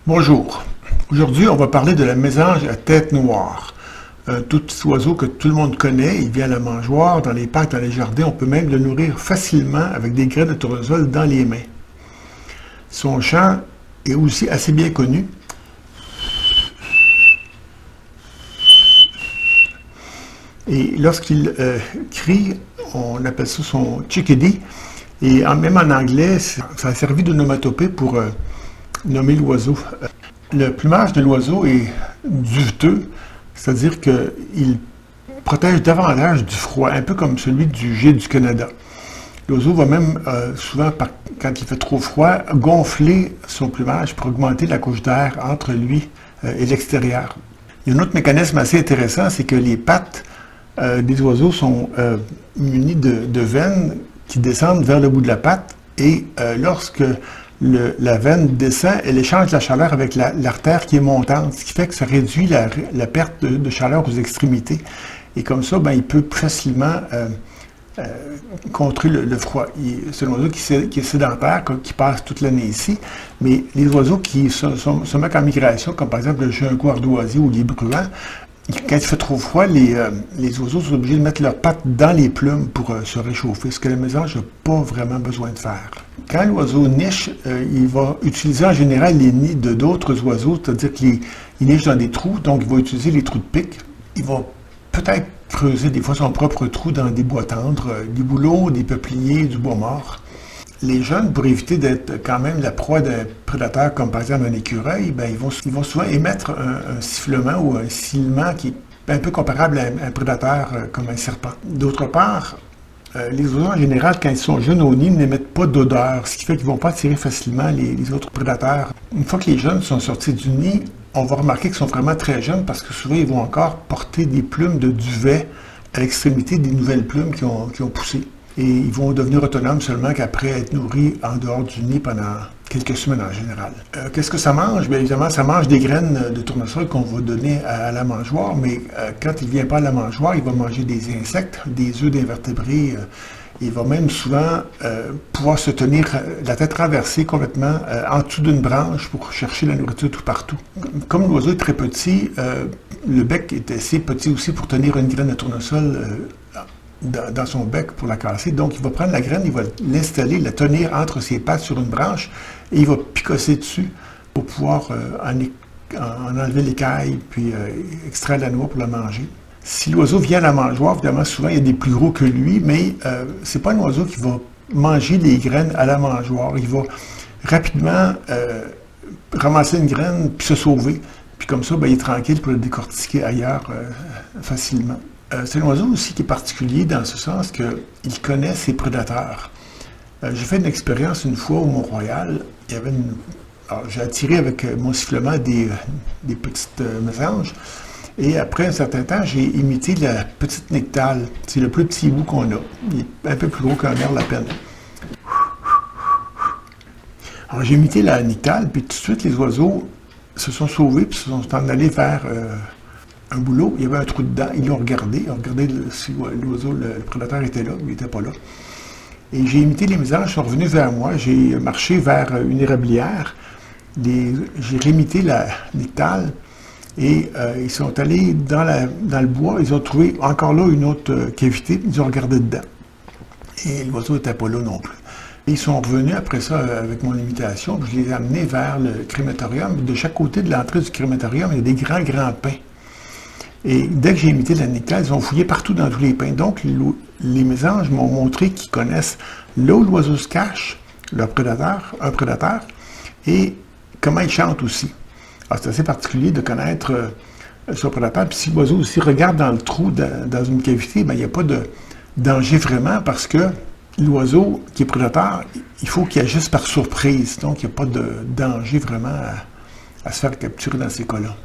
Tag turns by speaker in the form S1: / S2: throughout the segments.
S1: Bonjour. Aujourd'hui, on va parler de la mésange à tête noire. Un tout petit oiseau que tout le monde connaît, il vient à la mangeoire, dans les parcs, dans les jardins. On peut même le nourrir facilement avec des graines de tournesol dans les mains. Son chant est aussi assez bien connu. Et lorsqu'il crie, on appelle ça son chickadee. Et même en anglais, ça a servi d'onomatopée pour nommer l'oiseau. Le plumage de l'oiseau est duveteux, c'est-à-dire qu'il protège davantage du froid, un peu comme celui du Jet du Canada. L'oiseau va même souvent, quand il fait trop froid, gonfler son plumage pour augmenter la couche d'air entre lui et l'extérieur. Il y a un autre mécanisme assez intéressant, c'est que les pattes des oiseaux sont munies de veines qui descendent vers le bout de la patte et lorsque la veine descend, elle échange la chaleur avec l'artère qui est montante, ce qui fait que ça réduit la perte de chaleur aux extrémités. Et comme ça, il peut plus facilement contrer le froid. C'est un oiseau qui est sédentaire, qui passe toute l'année ici, mais les oiseaux qui se mettent en migration, comme par exemple le junco ardoisier ou les bruants, quand il fait trop froid, les oiseaux sont obligés de mettre leurs pattes dans les plumes pour se réchauffer, ce que la mésange n'a pas vraiment besoin de faire. Quand l'oiseau niche, il va utiliser en général les nids de d'autres oiseaux, c'est-à-dire qu'il niche dans des trous, donc il va utiliser les trous de pique. Il va peut-être creuser des fois son propre trou dans des bois tendres, des bouleaux, des peupliers, du bois mort. Les jeunes, pour éviter d'être quand même la proie d'un prédateur comme par exemple un écureuil, ils vont souvent émettre un sifflement ou un sifflement qui est un peu comparable à un prédateur comme un serpent. D'autre part, les oiseaux en général, quand ils sont jeunes au nid, n'émettent pas d'odeur, ce qui fait qu'ils ne vont pas attirer facilement les autres prédateurs. Une fois que les jeunes sont sortis du nid, on va remarquer qu'ils sont vraiment très jeunes parce que souvent ils vont encore porter des plumes de duvet à l'extrémité des nouvelles plumes qui ont poussé. Et ils vont devenir autonomes seulement qu'après être nourris en dehors du nid pendant quelques semaines en général. Qu'est-ce que ça mange? Bien évidemment, ça mange des graines de tournesol qu'on va donner à la mangeoire, mais quand il ne vient pas à la mangeoire, il va manger des insectes, des œufs d'invertébrés. Il va même souvent pouvoir se tenir la tête renversée complètement en dessous d'une branche pour chercher la nourriture tout partout. Comme l'oiseau est très petit, le bec est assez petit aussi pour tenir une graine de tournesol dans son bec pour la casser. Donc, il va prendre la graine, il va l'installer, la tenir entre ses pattes sur une branche et il va picosser dessus pour pouvoir en enlever l'écaille puis extraire la noix pour la manger. Si l'oiseau vient à la mangeoire, évidemment, souvent, il y a des plus gros que lui, mais c'est pas un oiseau qui va manger les graines à la mangeoire. Il va rapidement ramasser une graine puis se sauver. Puis comme ça, il est tranquille pour le décortiquer ailleurs facilement. C'est un oiseau aussi qui est particulier dans ce sens qu'il connaît ses prédateurs. J'ai fait une expérience une fois au Mont-Royal. J'ai attiré avec mon sifflement des petites mésanges. Et après un certain temps, j'ai imité la petite nectale. C'est le plus petit hibou qu'on a. Il est un peu plus gros qu'un merle à peine. Alors j'ai imité la nectale, puis tout de suite les oiseaux se sont sauvés, puis se sont en allés vers un boulot, il y avait un trou dedans, ils ont regardé si l'oiseau, le prédateur était là, il n'était pas là. Et j'ai imité les mésanges, ils sont revenus vers moi, j'ai marché vers une érablière, j'ai réimité la nectale, et ils sont allés dans le bois, ils ont trouvé encore là une autre cavité, ils ont regardé dedans. Et l'oiseau n'était pas là non plus. Et ils sont revenus après ça avec mon imitation, puis je les ai amenés vers le crématorium. De chaque côté de l'entrée du crématorium, il y a des grands pins. Et dès que j'ai imité la nectale, ils ont fouillé partout dans tous les pins. Donc, les mésanges m'ont montré qu'ils connaissent là où l'oiseau se cache, un prédateur, et comment il chante aussi. Alors, c'est assez particulier de connaître son prédateur. Puis si l'oiseau aussi regarde dans le trou, dans une cavité, il n'y a pas de danger vraiment parce que l'oiseau qui est prédateur, il faut qu'il agisse par surprise. Donc, il n'y a pas de danger vraiment à se faire capturer dans ces cas-là.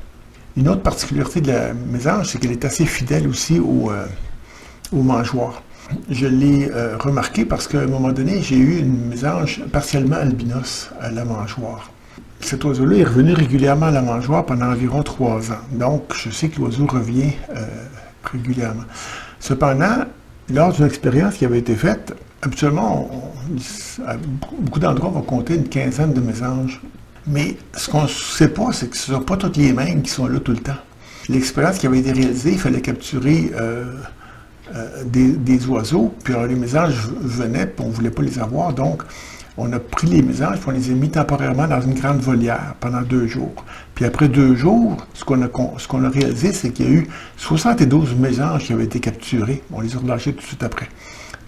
S1: Une autre particularité de la mésange, c'est qu'elle est assez fidèle aussi au mangeoire. Je l'ai remarqué parce qu'à un moment donné, j'ai eu une mésange partiellement albinos à la mangeoire. Cet oiseau-là est revenu régulièrement à la mangeoire pendant environ 3 ans. Donc, je sais que l'oiseau revient régulièrement. Cependant, lors d'une expérience qui avait été faite, habituellement, à beaucoup d'endroits, on va compter une quinzaine de mésanges. Mais ce qu'on ne sait pas, c'est que ce ne sont pas toutes les mêmes qui sont là tout le temps. L'expérience qui avait été réalisée, il fallait capturer des oiseaux, puis alors les mésanges venaient, puis on ne voulait pas les avoir, donc on a pris les mésanges, puis on les a mis temporairement dans une grande volière pendant 2 jours. Puis après 2 jours, ce qu'on a réalisé, c'est qu'il y a eu 72 mésanges qui avaient été capturés. On les a relâchés tout de suite après.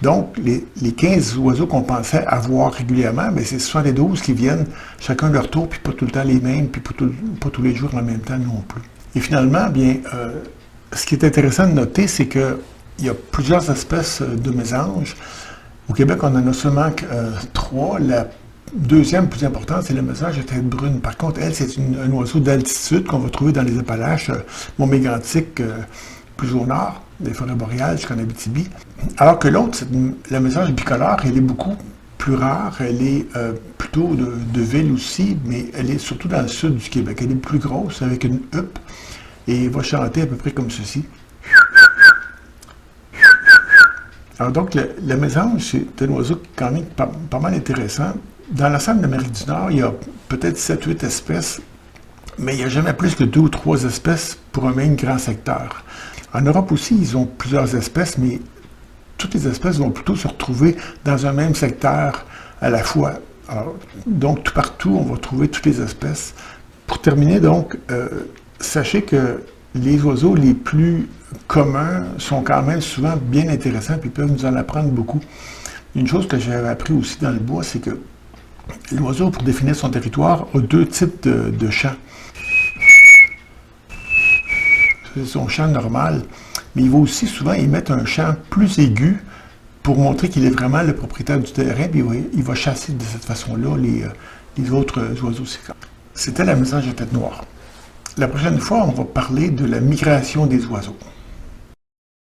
S1: Donc, les 15 oiseaux qu'on pensait avoir régulièrement, mais c'est 72 qui viennent chacun leur tour, puis pas tout le temps les mêmes, puis pas tous les jours en même temps non plus. Et finalement, bien, ce qui est intéressant de noter, c'est qu'il y a plusieurs espèces de mésanges. Au Québec, on en a seulement 3. La deuxième plus importante, c'est le mésange de tête brune. Par contre, elle, c'est un oiseau d'altitude qu'on va trouver dans les Appalaches, Mont-Mégantic, plus au nord, des forêts boréales jusqu'en Abitibi. Alors que l'autre, la mésange bicolore, elle est beaucoup plus rare. Elle est plutôt de ville aussi, mais elle est surtout dans le sud du Québec. Elle est plus grosse, avec une huppe, et elle va chanter à peu près comme ceci. Alors donc, le mésange, c'est un oiseau quand même pas mal intéressant. Dans l'ensemble de l'Amérique du Nord, il y a peut-être 7-8 espèces, mais il n'y a jamais plus que 2 ou 3 espèces pour un même grand secteur. En Europe aussi, ils ont plusieurs espèces, mais toutes les espèces vont plutôt se retrouver dans un même secteur à la fois. Alors, donc, tout partout, on va trouver toutes les espèces. Pour terminer, donc, sachez que les oiseaux les plus communs sont quand même souvent bien intéressants et peuvent nous en apprendre beaucoup. Une chose que j'avais appris aussi dans le bois, c'est que l'oiseau, pour définir son territoire, a 2 types de chants. C'est son chant normal, mais il va aussi souvent émettre un chant plus aigu pour montrer qu'il est vraiment le propriétaire du terrain, puis il va chasser de cette façon-là les autres oiseaux. C'était la mésange à tête noire. La prochaine fois, on va parler de la migration des oiseaux.